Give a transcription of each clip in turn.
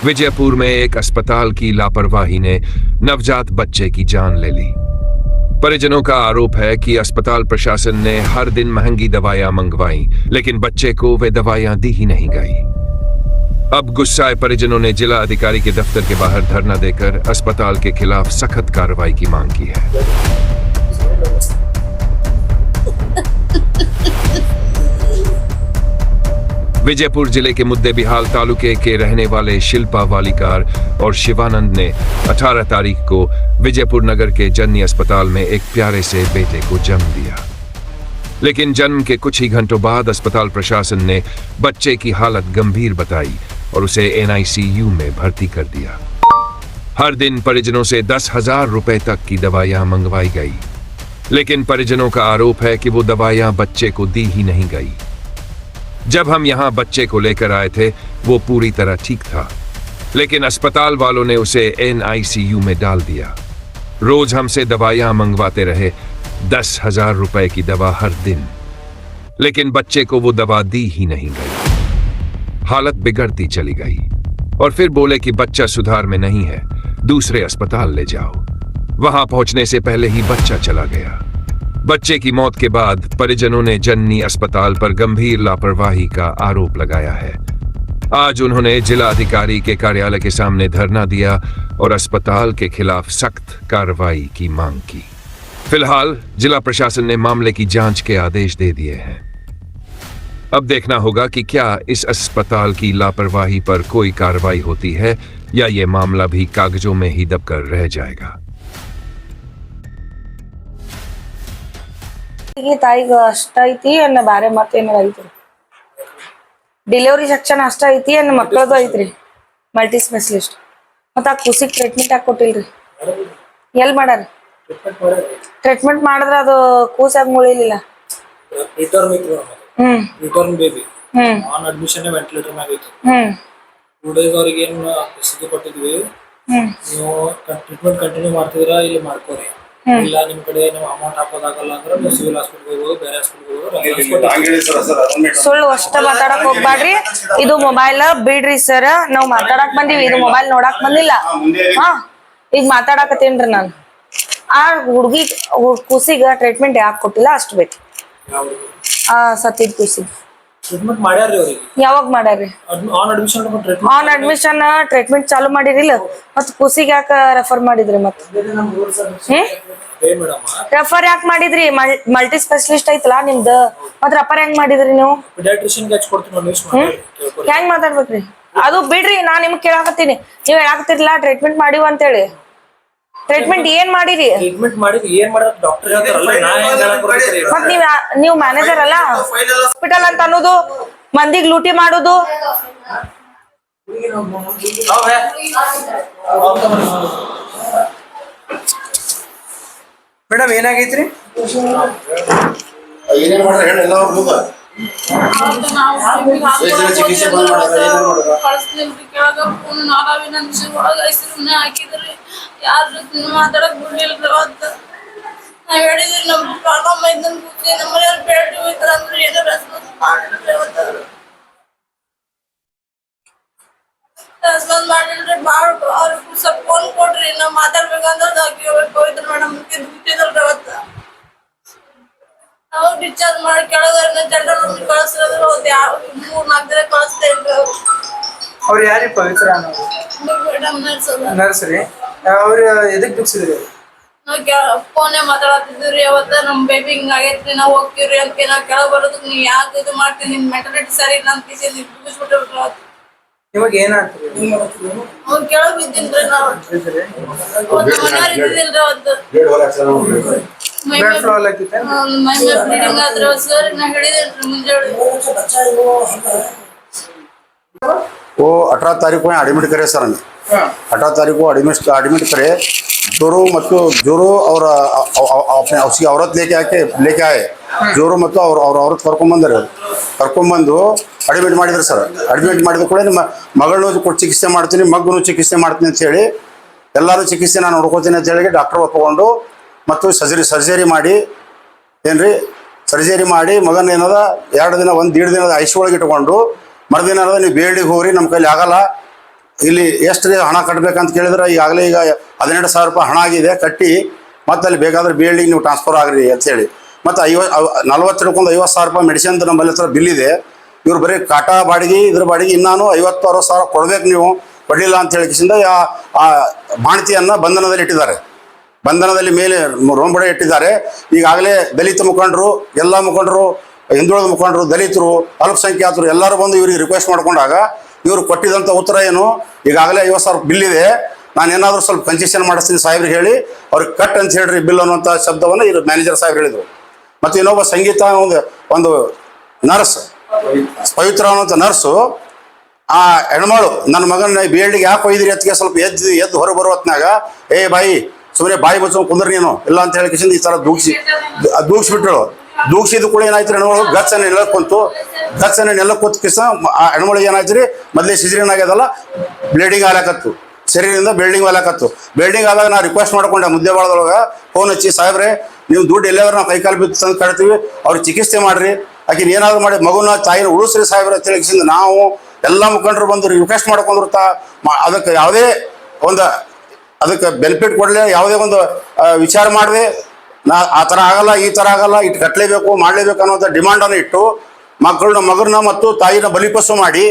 विजयपुर में एक अस्पताल की लापरवाही ने नवजात बच्चे की जान ले ली। परिजनों का आरोप है कि अस्पताल प्रशासन ने हर दिन महंगी दवाइयां मंगवाई, लेकिन बच्चे को वे दवाइयां दी ही नहीं गई। अब गुस्साए परिजनों ने जिला अधिकारी के दफ्तर के बाहर धरना देकर अस्पताल के खिलाफ सख्त कार्रवाई की मांग की है। विजयपुर जिले के मुद्देबिहाल तालुके के रहने वाले शिल्पा वालीकार और शिवानंद ने 18 तारीख को विजयपुर नगर के जननी अस्पताल में एक प्यारे से बेटे को जन्म दिया। लेकिन जन्म के कुछ ही घंटों बाद अस्पताल प्रशासन ने बच्चे की हालत गंभीर बताई और उसे NICU में भर्ती कर दिया। हर दिन परिजनों से 10,000 रुपए तक की दवाइयां मंगवाई गई, लेकिन परिजनों का आरोप है कि वो दवाइयां बच्चे को दी ही नहीं गई। जब हम यहां बच्चे को लेकर आए थे वो पूरी तरह ठीक था, लेकिन अस्पताल वालों ने उसे NICU में डाल दिया। रोज हमसे दवाइयां मंगवाते रहे, 10,000 रुपए की दवा हर दिन, लेकिन बच्चे को वो दवा दी ही नहीं गई। हालत बिगड़ती चली गई और फिर बोले कि बच्चा सुधार में नहीं है, दूसरे अस्पताल ले जाओ। वहां पहुंचने से पहले ही बच्चा चला गया। बच्चे की मौत के बाद परिजनों ने जननी अस्पताल पर गंभीर लापरवाही का आरोप लगाया है। आज उन्होंने जिला अधिकारी के कार्यालय के सामने धरना दिया और अस्पताल के खिलाफ सख्त कार्रवाई की मांग की। फिलहाल जिला प्रशासन ने मामले की जांच के आदेश दे दिए हैं। अब देखना होगा कि क्या इस अस्पताल की लापरवाही पर कोई कार्रवाई होती है या ये मामला भी कागजों में ही दबकर रह जाएगा। ತಾಯಿಗೆ ಅಷ್ಟ ಐತಿ ಅನ್ನ ಬಾರೆ ಮತ್ತೇನಾರ ಐತ್ರಿ ಡೆಲಿವರಿ ಸೆಕ್ಷನ್ ಅಷ್ಟ ಐತಿ ಅನ್ನ ಮಕ್ಕಳದು ಐತ್ರಿ ಮಲ್ಟಿ ಸ್ಪೆಷಲಿಸ್ಟ್ ಮತ್ತ ಆ ಕೂಸಿಗೆ ಟ್ರೀಟ್ಮೆಂಟ್ ಯಾಕೆ ಕೊಟ್ಟಿಲ್ರಿ ಎಲ್ಲಿ ಮಾಡ್ಯಾರ ಟ್ರೀಟ್ಮೆಂಟ್ ಮಾಡಿದ್ರ ಅದು ಕೂಸಾಗ ಮುಳಿಲಿಲ್ಲ return baby on admission ventilator ಮ್ಯಾಗ ಐತಿ 2 ಡೇಸ್ ಅವರಿಗೆ ಏನು ಫೆಸಿಲಿಟಿ ಕೊಟ್ಟಿದ್ವಿ ನೀವು ಟ್ರೀಟ್ಮೆಂಟ್ ಕಂಟಿನ್ಯೂ ಮಾಡ್ತಿದ್ರ ಇಲ್ಲಿ ಮಾಡ್ಕೋರಿ ಇಲ್ಲ ನಿಮ್ ಕಡೆ ನೀವು ಅಮೌಂಟ್ ಹಾಕೋದಾಗಲ್ಲ ಅಂದ್ರೆ ನೀವು ಸಿವಿಲ್ ಹಾಸ್ಪಿಟಲ್ ಹೋಗೋದು ಬೇರೆ ಹಾಸ್ಪಿಟಲ್ ಸುಳ್ಳು ಅಷ್ಟ ಮಾತಾಡಕ್ ಹೋಗ್ಬ್ಯಾಡ್ರಿ ಇದು ಮೊಬೈಲ್ ಬಿಡ್ರಿ ಸರ್ ನಾವ್ ಮಾತಾಡಕ್ ಬಂದೀವಿ ಇದು ಮೊಬೈಲ್ ನೋಡಕ್ ಬಂದಿಲ್ಲ ಹಾ ಈಗ ಮಾತಾಡಕತ್ತೇನ್ರಿ ನಾನು ಆ ಹುಡುಗಿ ಕೂಸಿಗ ಟ್ರೀಟ್ಮೆಂಟ್ ಯಾಕೆ ಕೊಟ್ಟಿಲ್ಲ ಅಷ್ಟು ಬೇಕು ಆ ಸತ್ತಿದ್ ಕೂಸಿಗೆ ಟ್ರೀಟ್ಮೆಂಟ್ ಮಾಡ್ಯಾರ್ರಿ ಅವರಿಗೆ ಯಾವಾಗ ಮಾಡ್ಯಾರ್ರಿ ಆನ್ ಅಡ್ಮಿಷನ್ ಟ್ರೀಟ್ಮೆಂಟ್ ಚಾಲು ಮಾಡಿರಿಲ್ಲ ಮತ್ ಕೂಸಿಗೆ ಯಾಕ ರೆಫರ್ ಮಾಡಿದ್ರಿ ಮತ್ ರೆಫರ್ ಯಾಕೆ ಮಾಡಿದ್ರಿ ಮಲ್ಟಿ ಸ್ಪೆಷಲಿಸ್ಟ್ ಐತಲ್ಲ ನಿಮ್ದು ಮತ್ ರೆಫರ್ ಹೆಂಗ್ ಮಾಡಿದ್ರಿ ನೀವು ಹೆಂಗ್ ಮಾತಾಡ್ಬೇಕ್ರಿ ಅದು ಬಿಡ್ರಿ ನಾ ನಿಮ್ಗೆ ಕೇಳಾಕತ್ತೀನಿ ನೀವ್ ಹೇಳಾಕತ್ತಿರ್ಲಿಲ್ಲ ಟ್ರೀಟ್ಮೆಂಟ್ ಮಾಡಿವ ಅಂತೇಳಿ ಟ್ರೀಟ್ಮೆಂಟ್ ಏನ್ ಮಾಡಿರಿ ಮತ್ ನೀವ್ ಮ್ಯಾನೇಜರ್ ಅಲ್ಲ ಹಾಸ್ಪಿಟಲ್ ಅಂತ ಅನ್ನೋದು ಮಂದಿಗ್ ಲೂಟಿ ಮಾಡೋದು ಮೇಡಮ್ ಏನಾಗೈತ್ರಿ ಯಾರ ಮಾತಾಡಕ್ ಬಿಡ್ಲಿಲ್ರಿ ಅವತ್ತು ನಾವ್ ಹೇಳಿದ್ರಿ ನಮ್ ಪ್ರಾಬ್ಲಮ್ ಐತ್ ನಮ್ ಕೂತಿ ನಮ್ಮ ಮನೆಯವ್ರು ಬೇಡ ಹೋಯ್ತಾರ ಅಂದ್ರೆ ಏನೋ ರೆಸ್ಪಾನ್ಸ್ ಮಾಡಿಲ್ರಿ ಅವತ್ತು ರೆಸ್ಪಾನ್ಸ್ ಮಾಡಿಲ್ರಿ ಅವ್ರು ಸ್ವಲ್ಪ ಫೋನ್ ಕೊಡ್ರಿ ನಾವ್ ಮಾತಾಡ್ಬೇಕಂದ್ರೆ ಹೋಯ್ತಾರ ಮೇಡಮ್ ಬಿಟ್ಟಿದಲ್ರಿ ಅವತ್ತು ನಾವು ಡಿಸ್ಚಾರ್ಜ್ ಮಾಡಿ ಕೆಳಗ ಜನರಲ್ ರೂಮ್ ಕಳಿಸಿದ್ರೆ ಹೋದ್ ಯಾವ 3-4 ದಿನ ಕಳಿಸ್ತಾ ಇದ್ರು ಅವ್ರು ಯಾರಿ ಪವಿತ್ರ ಮೇಡಮ್ ನರ್ಸ್ ರೀ ಅವ್ರು ಎದಕ್ ಬಿಡ್ಸಿದ್ರಿ ಫೋನೇ ಮಾತಾಡತ್ತಿದ್ರಿ ಅವತ್ತ ನಮ್ ಬೇಬಿ ಹಿಂಗ ಆಗೈತ್ರಿ ನಾವ್ ಹೋಗ್ತಿವ್ರಿ ಅಂತ ನಾವ್ ಕೆಳಗ್ ಬರೋದಕ್ ನೀವ್ ಯಾಕೆ ಇದು ಮಾಡ್ತೀವಿ ನಿಮ್ ಮೆಂಟಾಲಿಟಿ ಸರಿ ಇಲ್ಲ ಅಂತ ಬಿಡಿಸ್ಬಿಟ್ರಿ ಇವಾಗ ಏನಾಗ್ತದೆ ಅವ್ರು ಕೆಳಗ್ ಬಿದ್ದಿನ್ರಿ ನಾವ್ ಮನೆಯವ್ರು ಇದ್ದಿಲ್ರಿ ಅವತ್ತು ಮೈ ಮೇಲೆ ಬ್ಲೀಡಿಂಗ್ ಆದ್ರ ಸರ್ ನಾ ಹೇಳಿದೇನ್ರಿ ಮುಂಜಾನೆ वो 18 तारीख को एडमिट करे सर हमें 18 तारीख को एडमिट करे जोरो मतलब जोरो और अपने उसकी औरत लेके आए जोरो मतलब और औरत ಕರ್ಕೊಂಡ್ಬಂದು ಅಡ್ಮಿಟ್ ಮಾಡಿದ್ರು ಸರ್ ಅಡ್ಮಿಟ್ ಮಾಡಿದ ಕೂಡ ನಿಮ್ಮ ಮಗಳನ್ನೂ ಚಿಕಿತ್ಸೆ ಮಾಡ್ತೀನಿ ಮಗನೂ ಚಿಕಿತ್ಸೆ ಮಾಡ್ತೀನಿ ಅಂತ ಹೇಳಿ ಎಲ್ಲರೂ ಚಿಕಿತ್ಸೆ ನಾನು ನೋಡ್ಕೋತೀನಿ ಅಂತ ಹೇಳಿ ಡಾಕ್ಟರ್ ಒಪ್ಪಿಕೊಂಡು ಮತ್ತು ಸರ್ಜರಿ ಮಾಡಿ ಏನ್ರಿ ಸರ್ಜರಿ ಮಾಡಿ ಮಗನ ಏನದ 2 ದಿನ 1-1.5 ದಿನದ ICU ಒಳಗೆ ಇಟ್ಕೊಂಡು ಮರುದಿನ ನೀವು ಬೇಲ್ಡಿಗೆ ಹೋಗ್ರಿ ನಮ್ಮ ಕೈಲಿ ಆಗಲ್ಲ ಇಲ್ಲಿ ಎಷ್ಟು ಹಣ ಕಟ್ಟಬೇಕಂತ ಕೇಳಿದ್ರೆ ಈಗಾಗಲೇ ಈಗ 12,000 ರೂಪಾಯಿ ಹಣ ಆಗಿದೆ ಕಟ್ಟಿ ಮತ್ತೆ ಅಲ್ಲಿ ಬೇಕಾದ್ರೆ BLD ನೀವು ಟ್ರಾನ್ಸ್ಫರ್ ಆಗ್ರಿ ಅಂತೇಳಿ ಮತ್ತು 40 ಹಿಡ್ಕೊಂಡು 50,000 ರೂಪಾಯಿ ಮೆಡಿಸಿನ್ದು ನಮ್ಮಲ್ಲಿ ಹತ್ರ ಬಿಲ್ ಇದೆ. ಇವ್ರು ಬರೀ ಕಾಟಾ ಬಾಡಿಗೆ ಇದ್ರ ಬಾಡಿಗೆ ಇನ್ನೂ 50-60 ಸಾವಿರ ಕೊಡ್ಬೇಕು ನೀವು ಕೊಡಲಿಲ್ಲ ಅಂತ ಹೇಳಿಕಿಸಿಂದ ಆ ಬಾಣತಿಯನ್ನು ಬಂಧನದಲ್ಲಿ ಇಟ್ಟಿದ್ದಾರೆ. ಬಂಧನದಲ್ಲಿ ಮೇಲೆ ರೋಂಬಡೆ ಇಟ್ಟಿದ್ದಾರೆ. ಈಗಾಗಲೇ ದಲಿತ ಮುಖಂಡರು ಎಲ್ಲ ಮುಖಂಡರು ಹಿಂದುಳಿದ ಮುಖಂಡರು ದಲಿತರು ಅಲ್ಪಸಂಖ್ಯಾತರು ಎಲ್ಲರೂ ಬಂದು ಇವ್ರಿಗೆ ರಿಕ್ವೆಸ್ಟ್ ಮಾಡ್ಕೊಂಡಾಗ ಇವರು ಕೊಟ್ಟಿದ್ದಂಥ ಉತ್ತರ ಏನು ಈಗಾಗಲೇ 50,000 ಬಿಲ್ ಇದೆ, ನಾನು ಏನಾದರೂ ಸ್ವಲ್ಪ ಕನ್ಸೆಷನ್ ಮಾಡಿಸ್ತೀನಿ ಸಾಹೇಬ್ರಿಗೆ ಹೇಳಿ ಅವ್ರಿಗೆ ಕಟ್ ಅಂತ ಹೇಳ್ರಿ ಬಿಲ್ ಅನ್ನುವಂಥ ಶಬ್ದವನ್ನು ಇವರು ಮ್ಯಾನೇಜರ್ ಸಾಹೇಬ್ರು ಹೇಳಿದರು. ಮತ್ತು ಇನ್ನೊಬ್ಬ ಸಂಗೀತ ಒಂದು ನರ್ಸ್ ಪವಿತ್ರ ಅನ್ನುವಂಥ ನರ್ಸು ಆ ಹೆಣ್ಮಳು ನನ್ನ ಮಗನ BLDಗೆ ಯಾಕೆ ಒಯ್ದಿರಿ ಅದಕ್ಕೆ ಸ್ವಲ್ಪ ಎದ್ದು ಹೊರಗೆ ಬರೋ ಹೊತ್ನಾಗ ಏ ಬಾಯಿ ಸುಮ್ಮನೆ ಬಾಯಿ ಬಚ್ಕೊಂಡು ಕುಂದ್ರಿ ನೀನು ಇಲ್ಲ ಅಂತ ಹೇಳಿ ಕಿಸಿಂದ ಈ ಥರ ದೂಗಿಸ್ಬಿಟ್ರು. ದೂಗಿಸಿದ ಕೂಡ ಏನಾಯ್ತು ಹೆಣ್ಮಳು ಗಚ್ಚನ್ನು ನೆಲಕ್ಕೆ ಕುಂತು ಗಚ್ಚನ್ನು ನೆಲಕ್ಕೆ ಕೂತ್ ಕಿಸ ಆ ಹೆಣ್ಮಳಿಗೆ ಏನಾಯ್ತು ರೀ ಮೊದಲೇ ಸಿಜರಿನ್ ಆಗ್ಯದಲ್ಲ ಬ್ಲೀಡಿಂಗ್ ಆಗ್ಲಾಕತ್ತು ಶರೀರದಿಂದ ಬೆಲ್ಡಿಂಗ್ ಆದಾಗ ನಾವು ರಿಕ್ವೆಸ್ಟ್ ಮಾಡ್ಕೊಂಡೆ ಮುದ್ದೆಬಾಳದೊಳಗೆ ಫೋನ್ ಹಚ್ಚಿ ಸಾಹೇಬ್ರೆ ನೀವು ದುಡ್ಡು ಎಲ್ಲಾದ್ರೂ ನಾವು ಕೈಕಾಲು ಬಿದ್ದು ತಂದು ಕಟ್ತೀವಿ ಅವ್ರಿಗೆ ಚಿಕಿತ್ಸೆ ಮಾಡಿರಿ ಆಕಿನ ಏನಾದ್ರು ಮಾಡಿ ಮಗುನ ತಾಯಿನ ಉಳಿಸ್ರಿ ಸಾಹೇಬ್ರೆ ಅಂತ ಹೇಳಿಸಿಂದ ನಾವು ಎಲ್ಲ ಮುಖಂಡರು ಬಂದು ರಿಕ್ವೆಸ್ಟ್ ಮಾಡ್ಕೊಂಡಿರ್ತಾ ಅದಕ್ಕೆ ಯಾವುದೇ ಒಂದು ಅದಕ್ಕೆ ಬೆನಿಫಿಟ್ ಕೊಡಲಿ ಯಾವುದೇ ಒಂದು ವಿಚಾರ ಮಾಡಿದೆ ಆ ಥರ ಆಗಲ್ಲ ಈ ಥರ ಆಗಲ್ಲ ಇಟ್ಟು ಕಟ್ಟಲೇಬೇಕು ಮಾಡಲೇಬೇಕು ಅನ್ನೋಂಥ ಡಿಮಾಂಡನ್ನು ಇಟ್ಟು ಮಗನ ಮತ್ತು ತಾಯಿನ ಬಲಿಪಶು ಮಾಡಿ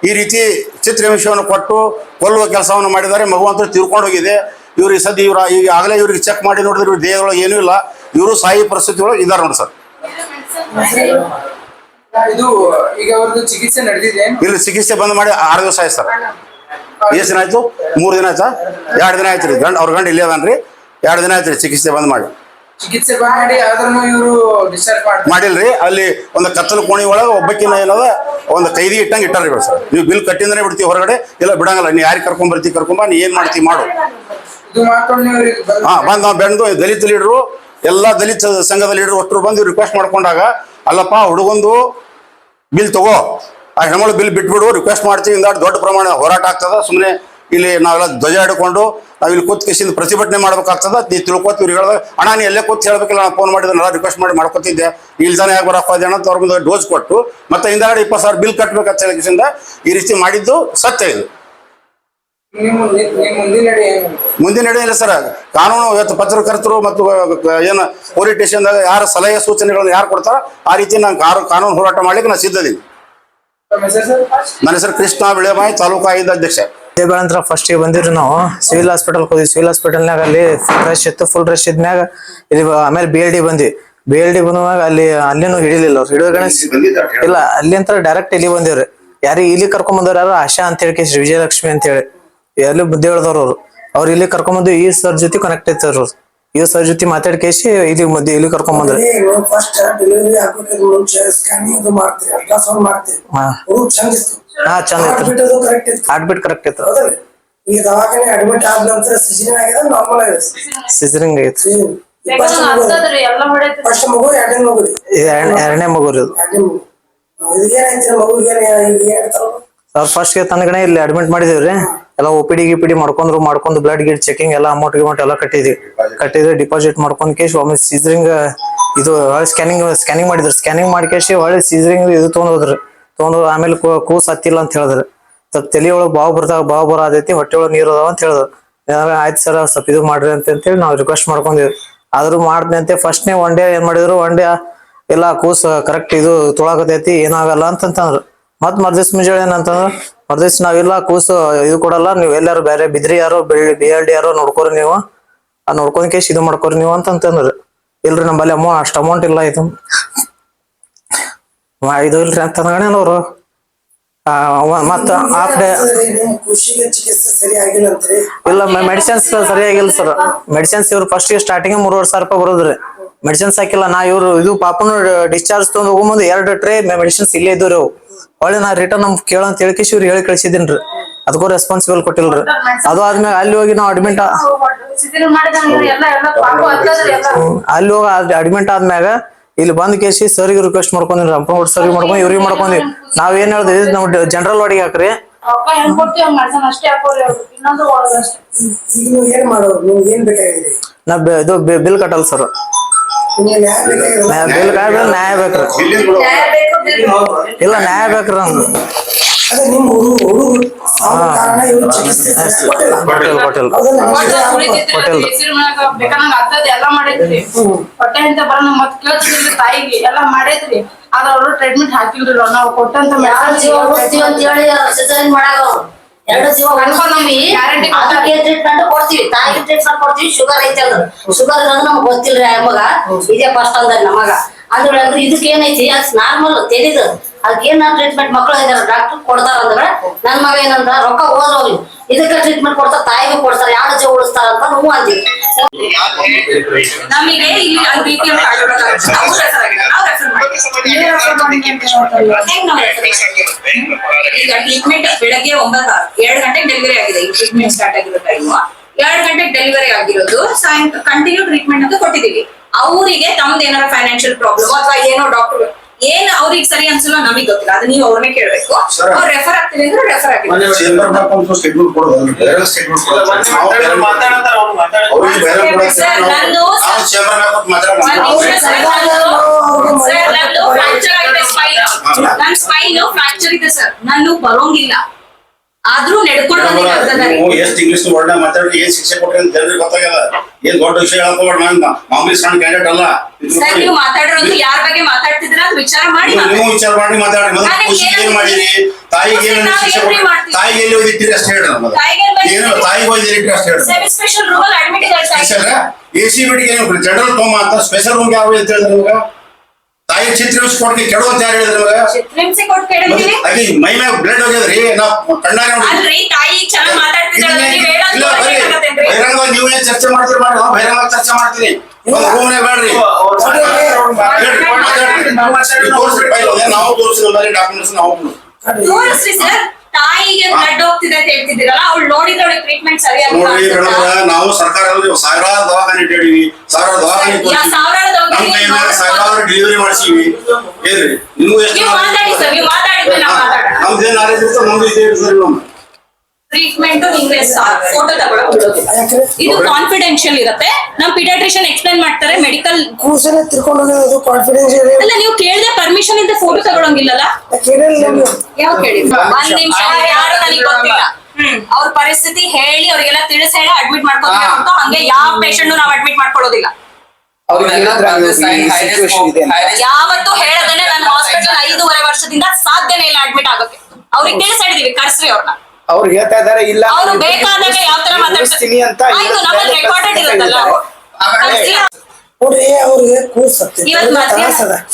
ಈ ರೀತಿ ಚಿತ್ರಹಿಂಸೆಯನ್ನು ಕೊಟ್ಟು ಕೊಲ್ಲುವ ಕೆಲಸವನ್ನು ಮಾಡಿದ್ದಾರೆ. ಮಗು ಅಂತೂ ತೀರ್ಕೊಂಡು ಹೋಗಿದೆ. ಇವ್ರು ಈ ಸದ್ಯ ಈಗಾಗಲೇ ಇವ್ರಿಗೆ ಚೆಕ್ ಮಾಡಿ ನೋಡಿದ್ರೆ ಇವ್ರ ದೇಹದೊಳಗೆ ಏನೂ ಇಲ್ಲ, ಇವರು ಸಾಯಿ ಪರಿಸ್ಥಿತಿ ಒಳಗೆ ಇದ್ದಾರೆ ನೋಡಿ ಸರ್. ಇದು ಈಗ ಅವ್ರದ್ದು ಚಿಕಿತ್ಸೆ ನಡೆದಿದೆ ಇಲ್ಲಿ ಚಿಕಿತ್ಸೆ ಬಂದ್ ಮಾಡಿ 6 ದಿವಸ ಆಯ್ತು ಸರ್. ಎಷ್ಟು ದಿನ ಆಯ್ತು? 3 ದಿನ ಆಯ್ತಾ? 2 ದಿನ ಆಯ್ತು ರೀ. ಅವ್ರ ಗಂಡ ಇಲ್ಲೇ ಅದಾನ್ರಿ. 2 ದಿನ ಆಯ್ತು ರೀ ಚಿಕಿತ್ಸೆ ಬಂದ್ ಮಾಡಿ. ಚಿಕಿತ್ಸೆ ಬಂದ್ ಮಾಡಿ ಆದ್ರೂ ಇವರು ಡಿಸ್ಚಾರ್ಜ್ ಮಾಡಿಲ್ರಿ. ಅಲ್ಲಿ ಒಂದು ಕತ್ತಲು ಕೋಣಿ ಒಳಗೆ ಒಬ್ಬಕ್ಕಿನ ಏನದ ಒಂದು ಕೈದಿ ಇಟ್ಟಂಗೆ ಇಟ್ಟಾರಿ ಸರ್. ನೀವು ಬಿಲ್ ಕಟ್ಟಿಂದನೇ ಬಿಡ್ತೀವಿ ಹೊರಗಡೆ ಇಲ್ಲ ಬಿಡಂಗಲ್ಲ. ನೀ ಯಾರಿಗೆ ಕರ್ಕೊಂಬ ನೀ ಏನ್ ಮಾಡ್ತೀವಿ ಮಾಡು. ಇದು ಮಾಡ್ಕೊಂಡು ಬಂದ್ ನಾವು ಬೆಂದು ದಲಿತ ಲೀಡರು ಎಲ್ಲ ದಲಿತ ಸಂಘದ ಲೀಡರ್ ಒಟ್ಟರು ಬಂದು ರಿಕ್ವೆಸ್ಟ್ ಮಾಡ್ಕೊಂಡಾಗ ಅಲ್ಲಪ್ಪ ಹುಡುಗೊಂದು ಬಿಲ್ ತಗೋ, ಆ ಹೆಣ್ಮಳು ಬಿಲ್ ಬಿಟ್ಬಿಡು, ರಿಕ್ವೆಸ್ಟ್ ಮಾಡ್ತೀವಿ ಇಂದಾಡ್ ದೊಡ್ಡ ಪ್ರಮಾಣ ಹೋರಾಟ ಆಗ್ತದ. ಸುಮ್ಮನೆ ಇಲ್ಲಿ ನಾವೆಲ್ಲ ಧ್ವಜ ಹಿಡ್ಕೊಂಡು ನಾವು ಇಲ್ಲಿ ಕೂತ್ ಕಿಸಿಂದ ಪ್ರತಿಭಟನೆ ಮಾಡ್ಬೇಕಾಗ್ತದ. ನೀ ತಿಳ್ಕೊತೀವಿ ಇವ್ರು ಹೇಳಿದಾಗ ಅಣ್ಣ ನೀ ಎಲ್ಲೇ ಕೂತ್ ಹೇಳ್ಬೇಕಿಲ್ಲ, ನಾನು ಫೋನ್ ಮಾಡಿದ್ರೆ ನಾನು ರಿಕ್ವೆಸ್ಟ್ ಮಾಡಿ ಮಾಡ್ಕೊತಿದ್ದೆ ಇಲ್ದಾನೆ ಯಾಕೆ ಬರಕ್ಕೆ ಹೋದೆ ಅಂತ ಅವ್ರ ಮುಂದೆ ಡೋಸ್ ಕೊಟ್ಟು ಮತ್ತೆ ಹಿಂದಾಗಡೆ 20,000 ಬಿಲ್ ಕಟ್ಬೇಕಂತ ಹೇಳಿ ಕಿಸಿಂದ ಈ ರೀತಿ ಮಾಡಿದ್ದು ಸತ್ಯ. ಇದು ಮುಂದಿನ ನಡೆ ಇಲ್ಲ ಸರ್. ಕಾನೂನು ಇವತ್ತು ಪತ್ರಕರ್ತರು ಮತ್ತು ಏನು ಪೊಲೀಸ್ ಸ್ಟೇಷನ್ದಾಗ ಯಾರು ಸಲಹೆ ಸೂಚನೆಗಳನ್ನು ಯಾರು ಕೊಡ್ತಾರೋ ಆ ರೀತಿ ನಾನು ಕಾನೂನು ಹೋರಾಟ ಮಾಡ್ಲಿಕ್ಕೆ ನಾನು ಸಿದ್ಧದೀನಿ. ನನ್ನ ಹೆಸರು ಕೃಷ್ಣ ಬಿಳೆಮಾಯಿ, ತಾಲೂಕು ಆಯುಧ ಅಧ್ಯಕ್ಷ. ನಂತರ ಫಸ್ಟ್ ಗೆ ಬಂದಿವ್ರಿ ನಾವು ಸಿವಿಲ್ ಹಾಸ್ಪಿಟಲ್ ಹೋದ್ವಿ. ಸಿವಿಲ್ ಹಾಸ್ಪಿಟಲ್ನಾಗ ಅಲ್ಲಿ ರಶ್ ಇತ್ತು, ಫುಲ್ ರಶ್ ಇದ್ಮ್ಯಾಗ ಇಲ್ಲಿ ಆಮೇಲೆ BLD ಬಂದಾಗ ಅಲ್ಲಿನೂ ಹಿಡಿಲಿಲ್ಲ ಅವ್ರು. ಹಿಡಿದ ಗಣೇಶ್ ಇಲ್ಲ ಅಲ್ಲಿ ಅಂತ ಡೈರೆಕ್ಟ್ ಇಲ್ಲಿ ಬಂದಿವ್ರಿ. ಯಾರಿಗೆ ಇಲ್ಲಿ ಕರ್ಕೊಂಡ್ ಬಂದವ್ರು ಯಾರು ಆಶಾ ಅಂತ ಹೇಳಿ ವಿಜಯಲಕ್ಷ್ಮಿ ಅಂತ ಹೇಳಿ ಎಲ್ಲಿ ಬುದ್ಧಿ ಹೇಳ್ದವ್ರು ಅವ್ರು ಇಲ್ಲಿ ಕರ್ಕೊಂಡ್ ಈ ಸರ್ ಜೊತೆ ಕನೆಕ್ಟ್ ಐತವ್ರು. ಈ ಸರ್ ಜೊತೆ ಮಾತಾಡಿ ಕೇಸಿ ಇಲ್ಲಿ ಕರ್ಕೊಂಡ್ ಬಂದ್ರಿ. ಹಾ ಚಂದ ಇತ್ತು, ಹಾರ್ಟ್ ಬೀಟ್ ಕರೆಕ್ಟ್ ಇತ್ತು. ಸಿಜರಿಂಗ್ ಐತಿ. ಎರಡನೇ ಮಗು ರೀ. ಅವ್ರು ಫಸ್ಟ್ ಗೆ ತನಗಣೆ ಇಲ್ಲಿ ಅಡ್ಮಿಟ್ ಮಾಡಿದೇವ್ರಿ. ಎಲ್ಲ OPD ಗಿಪಿಡಿ ಮಾಡ್ಕೊಂಡು ಬ್ಲಡ್ ಗಿಡ್ ಚೆಕಿಂಗ್ ಎಲ್ಲ ಅಮೌಂಟ್ ಎಲ್ಲ ಕಟ್ಟಿದ್ವಿ ಡಿಪಾಸಿಟ್ ಮಾಡ್ಕೊಂಡ್ ಕೇಶ್ ಒಮ್ಮೆ ಸೀಸರಿಂಗ್ ಇದು ಸ್ಕ್ಯಾನಿಂಗ್ ಮಾಡಿದ್ರು. ಸ್ಕ್ಯಾನಿಂಗ್ ಮಾಡಿ ಕೇಶಿ ಹೊಳ್ಳಿ ಸೀಸರಿಂಗ್ ಇದು ತೊಗೊಂಡೋದ್ರು. ಆಮೇಲೆ ಕೂಸ್ ಹತ್ತಿಲ್ಲ ಅಂತ ಹೇಳಿದ್ರು. ಸ್ವಲ್ಪ ತಲೆ ಒಳಗೆ ಬಾವು ಬರತೈತಿ, ಹೊಟ್ಟೆ ಒಳಗೆ ನೀರು ಅದಾವ ಅಂತ ಹೇಳಿದ್ರು. ಆಯ್ತು ಸರ್ ಸ್ವಲ್ಪ ಇದು ಮಾಡ್ರಿ ಅಂತೇಳಿ ನಾವು ರಿಕ್ವೆಸ್ಟ್ ಮಾಡ್ಕೊಂಡಿವಿ. ಆದ್ರೂ ಮಾಡ್ದಂತೆ ಫಸ್ಟ್ನೇ ಒನ್ ಡೇ ಏನ್ ಮಾಡಿದ್ರು, ಒನ್ ಡೇ ಎಲ್ಲ ಕೂಸ್ ಕರೆಕ್ಟ್ ಇದು ತೊಳಕತೈತಿ ಏನಾಗಲ್ಲ ಅಂತಂದ್ರು. ಮತ್ ಮರ್ದಿವ್ಸ ಮುಂಜಾನೆ ಏನಂತಂದ್ರ ಮರ್ದಿವ್ಸ ನಾವಿಲ್ಲ ಕೂಸು ಇದು ಕೊಡಲ್ಲ, ನೀವು ಎಲ್ಲಾರು ಬೇರೆ ಬಿದ್ರಿ ಯಾರೋ BLD ಯಾರೋ ನೋಡ್ಕೋರಿ, ನೀವು ನೋಡ್ಕೊಂಡ್ ಕೇಸ್ ಇದು ಮಾಡ್ಕೋರಿ ನೀವು ಅಂತಂದ್ರ. ಇಲ್ರಿ ನಮ್ಮಲ್ಲಿ ಅಷ್ಟು ಅಮೌಂಟ್ ಇಲ್ಲ, ಇದು ಇಲ್ರಿ ಅಂತ ಅವ್ರು. ಮತ್ತ ಹಾಫ್ ಡೇ ಇಲ್ಲ ಮೆಡಿಸಿನ್ಸ್ ಸರಿಯಾಗಿಲ್ಲ ಸರ್. ಮೆಡಿಸಿನ್ಸ್ ಇವ್ರು ಫಸ್ಟ್ ಸ್ಟಾರ್ಟಿಂಗ್ 3,500 ರೂಪಾಯಿ ಬರೋದ್ರಿ. ಮೆಡಿಸಿನ್ಸ್ ಹಾಕಿಲ್ಲ. ನಾ ಇವ್ರು ಇದು ಪಾಪನು ಡಿಸ್ಚಾರ್ಜ್ ತಗೊಂಡ್ ಹೋಗುಂಬಂದು 2 ಟ್ರೇ ಮೆಡಿಸಿನ್ಸ್ ಇಲ್ಲೇ ಇದ್ದವ್ರಿ. ಅವು ಒಳ್ಳೆ ನಾ ರಿಟರ್ನ್ ನಮ್ಗೆ ಕೇಳಂತ ಹೇಳಿಕೇಶ್ ಇವ್ರು ಹೇಳಿ ಕಳ್ಸಿದೀನ್ರಿ. ಅದಕ್ಕೂ ರೆಸ್ಪಾನ್ಸಿಬಲ್ ಕೊಟ್ಟಿಲ್ರಿ. ಅದು ಆದ್ಮೇಲೆ ಅಲ್ಲಿ ಹೋಗಿ ನಾವು ಅಡ್ಮಿಟ್ ಆದ್ಮ್ಯಾಗ ಇಲ್ಲಿ ಬಂದ್ ಕೇಸಿ ಸರ್ಗೆ ರಿಕ್ವೆಸ್ಟ್ ಮಾಡ್ಕೊಂಡ್ರಿ, ರಂಪನಗೌಡ ಸರ್ಗೆ ಮಾಡ್ಕೊಂಡು ಇವ್ರಿಗೆ ಮಾಡ್ಕೊಂಡ್ವಿ. ನಾವ್ ಏನ್ ಹೇಳಿದ್ವಿ, ನಾವು ಜನರಲ್ ವಾರ್ಡಿಗೆ ಹಾಕ್ರಿ, ಇದು ಬಿಲ್ ಕಟ್ಟಲ್ ಸರ್. ಬಿಲ್ ನ್ಯಾಯ ಬೇಕ್ರಿ. ಇಲ್ಲ ನ್ಯಾಯ ಬೇಕ್ರಿ. ಅದೇ ನಿಮ್ಮ ಹುಡುಗ ಸಾವು ಕಾರಣ ಇವ್ರು ಚಿಕಿತ್ಸೆ ಕೊಟ್ಟಿಲ್ಲ. ಹೋಟೆಲ್ ಹೌದಲ್ಲ? ಬೇಕಂಗ ಅತ್ತದ ಎಲ್ಲಾ ಮಾಡೈತ್ರಿ ಹೊಟ್ಟೆ ಅಂತ ಬರೋಣ ಮತ್ ಕೇಳ್ತಿದ್ರಿ ತಾಯಿಗೆ ಎಲ್ಲಾ ಮಾಡೈತ್ರಿ ಆದ್ರ ಅವ್ರು ಟ್ರೀಟ್ಮೆಂಟ್ ಹಾಕಿಲ್ರಿ ನಾವು ಕೊಟ್ಟಂತ ಸಿಸೇರಿಯನ್ ಮಾಡಾಗ 2 ಜೀವ ಅದಕ್ಕೆ ಟ್ರೀಟ್ಮೆಂಟ್ ಕೊಡ್ತೀವಿ, ತಾಯಿಗೆ ಟ್ರೀಟ್ಮೆಂಟ್ ಕೊಡ್ತೀವಿ. ಶುಗರ್ ಐತೆ ಅಂದ್ರೆ ಶುಗರ್ ಇರೋದು ನಮ್ಗೆ ಗೊತ್ತಿಲ್ರಿ ಆ ಮಗ ಇದೇ ಫಸ್ಟ್ ಅಂದ ನಮಗ ಅಂದ್ರೆ ಅಂದ್ರೆ ಇದಕ್ಕೆ ಏನೈತಿ ಅದು ನಾರ್ಮಲ್ ತೆಲಿದು ಅದಕ್ಕೇನ್ ಟ್ರೀಟ್ಮೆಂಟ್ ಮಕ್ಳು ಇದಾರೆ ಡಾಕ್ಟರ್ ಕೊಡ್ತಾರ ಅಂದ್ರೆ ನನ್ ಮಗ ಏನಂದ್ರ ರೊಕ್ಕ ಹೋದ್ರಿ ಇದಕ್ಕೆ ಟ್ರೀಟ್ಮೆಂಟ್ ಕೊಡ್ತಾರ, ತಾಯಿಗೂ ಕೊಡ್ತಾರ, 2 ಜೀವ ಉಳಿಸ್ತಾರ ಅಂತ ನಾವು ಅಂತೀವಿ. ನಮಗೆ ಇಲ್ಲಿ ಅದು ರೀತಿ ಈಗ ಟ್ರೀಟ್ಮೆಂಟ್ ಬೆಳಗ್ಗೆ 2 ಗಂಟೆಗೆ ಡೆಲಿವರಿ ಆಗಿದೆ. ಈ ಟ್ರೀಟ್ಮೆಂಟ್ ಸ್ಟಾರ್ಟ್ ಆಗಿರೋ ಟೈಮ್ 2 ಗಂಟೆಗೆ ಡೆಲಿವರಿ ಆಗಿರೋದು. ಸಾಯಂಕಾಲ ಕಂಟಿನ್ಯೂ ಟ್ರೀಟ್ಮೆಂಟ್ ಅಂತ ಕೊಟ್ಟಿದೀವಿ. ಅವರಿಗೆ ತಮ್ದು ಏನಾರ ಫೈನಾನ್ಷಿಯಲ್ ಪ್ರಾಬ್ಲಮ್ ಅಥವಾ ಏನೋ ಡಾಕ್ಟರ್ ಏನ್ ಅವ್ರಿಗೆ ಸರಿ ಅನ್ಸಲ್ಲ ನಮಗೆ ಗೊತ್ತಿಲ್ಲ, ಅದು ನೀವು ಅವ್ರನ್ನೇ ಕೇಳ್ಬೇಕು. ಅವ್ರು ರೆಫರ್ ಆಗ್ತೀವಿ ಅಂದ್ರೆ ರೆಫರ್ ಆಗ್ತೀವಿ. ನನ್ನ ಸ್ಪೈನ್ ಫ್ರಾಕ್ಚರ್ ಇದೆ ಸರ್, ನಾನು ಬರೋಂಗಿಲ್ಲ ಆದ್ರೂ ನಡ್ಕೊಂಡು ಬಂದಿಲ್ಲ ಅರ್ಧದಾರಿ. ಎಷ್ಟು ಇಂಗ್ಲಿಷ್ ವರ್ಡ್ ಮಾತಾಡಿ ಏನ್ ಶಿಕ್ಷೆ ಕೊಟ್ರಿ ಅಂತ ಜನರಿಗೆ ಗೊತ್ತಾಗಲ್ಲ. ಏನ್ ದೊಡ್ಡ ವಿಷಯ ಹೇಳ್ಕೊಬೇಡ, ಮಾಮೂಲಿ ಸಣ್ಣ ಕ್ಯಾಂಡಿಡೇಟ್ ಅಲ್ಲ. ಸರ್ ನೀವು ಮಾತಾಡಿರೋದು ಯಾರ ಬಗ್ಗೆ ಮಾತಾಡ್ತಿದ್ರ ಅಂತ ವಿಚಾರ ಮಾಡಿ ನೀವು ವಿಚಾರ ಮಾಡಿ ಮಾತಾಡಿ. ಏನ್ ಮಾಡಿರಿ, ತಾಯಿಗೆ ಏನು ಶಿಕ್ಷೆ ಕೊಟ್ರಿ, ತಾಯಿಗೆ ಎಲ್ಲಿ ಓದಿಟ್ಟಿರಿ ಅಷ್ಟೇ ಹೇಳಿ. ಏನು ತಾಯಿಗೆ ಓದಿರಿ ಅಷ್ಟೇ ಹೇಳಿ. ಸೆಮಿ ಸ್ಪೆಷಲ್ ರೂಮ್ ಅಲ್ಲಿ ಅಡ್ಮಿಟ್ ಇದ್ದಾರೆ. ACBD ಏನು ಜನರಲ್ ಕೋಮ ಅಂತ ಸ್ಪೆಷಲ್ ರೂಮ್ ಯಾವ ಅಂತ ಹೇಳಿದ್ರೆ ನಿಮ್ಗೆ ತಾಯಿ ಚಿತ್ರಹಿಂಸೆ ಕೊಟ್ಟು ಕೆಡು ಅಂತ ಯಾರು ಹೇಳಿದ್ರೆ ನಿಮ್ಗೆ? ಚಿತ್ರಹಿಂಸೆ ಕೊಟ್ಟು ಕೆಡವಿದೀವಿ. ಹಾಗೆ ಮೈ ಮ್ಯಾಗ ಬ್ಲಡ್ ಹೋಗ್ಯದ್ರಿ, ನಾವು ಕಣ್ಣಾರೆ ಅಲ್ರಿ ತಾಯಿ ಚೆನ್ನಾಗಿ ಮಾತಾಡ್ತಿದ್ದಾಳೆ, ನೀವು ಹೇಳೋದು ಗೊತ್ತಾಗತ್ತೇನ್ರಿ? ಬಹಿರಂಗವಾಗಿ ನೀವು ಏನ್ ಚರ್ಚೆ ಮಾಡ್ತೀರಿ ಮಾಡಿ, ನಾವು ಬಹಿರಂಗವಾಗಿ ಚರ್ಚೆ ಮಾಡ್ತೀನಿ. ರೂಮ್ನೇ ಬೇಡ್ರಿ, ತೋರಿಸ್ರಿ ಫೈಲ್, ನಾವು ತೋರಿಸಿದ ಡಾಕ್ಯುಮೆಂಟ್ಸ್ ನಾವು ತೋರಿಸ್ರಿ ಸರ್. ತಾಯಿಗೆ ಬ್ಲಡ್ ಹೋಗ್ತಿದೆ ಅಂತ ಹೇಳ್ತಿದ್ದೀರಲ್ಲ, ಅವ್ಳು ನೋಡಿದ್ರೆ ಅವಳಿಗೆ ಟ್ರೀಟ್ಮೆಂಟ್ ಸರಿಯಾಗಿ ನೋಡ್ರಿ ಮೇಡಮ್, ನಾವು ಸರ್ಕಾರದಲ್ಲಿ ಸಾವಿರಾರು ದವಾಖಾನೆ ಇಟ್ಟಿದೀವಿ, ಸಾವಿರಾರು ದವಾಖಾನೆ ಸಾವಿರಾರು ಡೆಲಿವರಿ ಮಾಡಿಸಿವಿ. ಏನ್ರಿ ನೀವು ಎಷ್ಟು ಮಾತಾಡಿ ಸರ್, ನೀವು ಮಾತಾಡಿದ್ರೆ ನಾವು ಮಾತಾಡೋಣ. ನಮ್ದೇ ನಾಲೆಜ್ ಇರ್ತದೆ, ನಮ್ದು ಇದೆ ಇರ್ತದೆ. ಟ್ರೀಟ್ಮೆಂಟ್ ನಿಮ್ಗೆ ಫೋಟೋ ತಗೊಳಕ್ ಬಿಡೋದಿಲ್ಲ, ಇದು ಕಾನ್ಫಿಡೆನ್ಶಿಯಲ್ ಇರುತ್ತೆ. ನಮ್ ಪೀಡಿಯಾಟ್ರಿಷಿಯನ್ ಎಕ್ಸ್ಪ್ಲೈನ್ ಮಾಡ್ತಾರೆ. ಮೆಡಿಕಲ್ ಕೂಸನೆ ತಿರ್ಕೊಂಡು ಹೋಗೋದು ಕಾನ್ಫಿಡೆನ್ಷಿಯಲ್ ಅಲ್ಲ, ನೀವು ಕೇಳಿದ್ರೆ ಪರ್ಮಿಷನ್ ಇಲ್ಲದೆ ಫೋಟೋ ತಗೊಳಂಗಿಲ್ಲಲ್ಲ. ಯಾವ ಕೇಳಿದ್ರು? 1 ನಿಮಿಷ, ಯಾರು ನನಗೆ ಗೊತ್ತಿಲ್ಲ. ಅವ್ರ ಪರಿಸ್ಥಿತಿ ಹೇಳಿ ಅವ್ರಿಗೆಲ್ಲ ತಿಳಿಸಿ ಹೇಳಿ ಅಡ್ಮಿಟ್ ಮಾಡ್ಕೋತೀವಿ ಅಂತ. ಹಂಗೆ ಯಾವ ಪೇಷಂಟ್ ನಾವ್ ಅಡ್ಮಿಟ್ ಮಾಡ್ಕೊಳ್ಳೋದಿಲ್ಲ. ಯಾವತ್ತು ಹೇಳದನೆ ನನ್ನ ಹಾಸ್ಪಿಟಲ್ 5.5 ವರ್ಷದಿಂದ ಸಾಧ್ಯನೇ ಇಲ್ಲ ಅಡ್ಮಿಟ್ ಆಗೋಕೆ. ಅವ್ರಿಗೆ ತಿಳಿಸಿದೀವಿ, ಕರ್ಸ್ರಿ ಅವ್ರನ್ನ. ಅವ್ರು ಹೇಳ್ತಾ ಇದಾರೆ ಇಲ್ಲ ಅವ್ರು ಬೇಕಾದಾಗ ಯಾವ ತರ ಮಾತಾಡ್ತೀನಿ ಅಂತ. ಆಯ್ತು, ನಮ್ಮಲ್ಲಿ ರೆಕಾರ್ಡೆಡ್ ಇರುತ್ತಲ್ಲ. ನೋಡ್ರಿ ಅವ್ರಿಗೆ ಕೂಸತ್ತೆ ಇವತ್ತು ಮಾತಾಡ್ತಿರೋದು ಅದು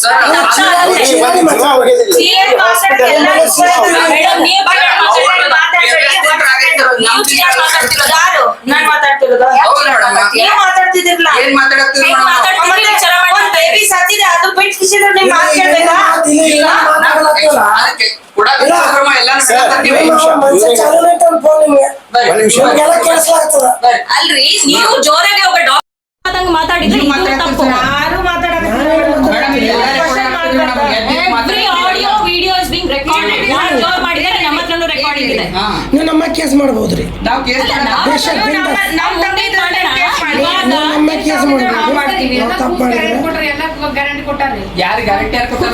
ಅಲ್ರಿ, ನೀವು ಜೋರಾಗಿ ಒಬ್ಬ ಡಾಕ್ಟರ್ ಮಾತಾಡಿದ್ರೆ audio video is being recorded. ಯಾರು ಜೋರ್ ಮಾಡಿದ್ರೆ ನಮ್ಮ ಹತ್ರನೂ ರೆಕಾರ್ಡಿಂಗ್ ಇದೆ. ನೀವು ನಮ್ಮ ಕೇಸ್ ಮಾಡಬಹುದ್ರಿ, ನಮ್ಮ ಕೇಸ್ ಮಾಡ್ತೀವಿ. ತಪ್ಪು ಮಾಡಿದ್ರೆ ಗ್ಯಾರಂಟಿ ಕೊಟ್ಟಾರೆ. ಯಾರು ಗ್ಯಾರಂಟಿ ಯಾರು ಕೊಟ್ಟಾರೆ?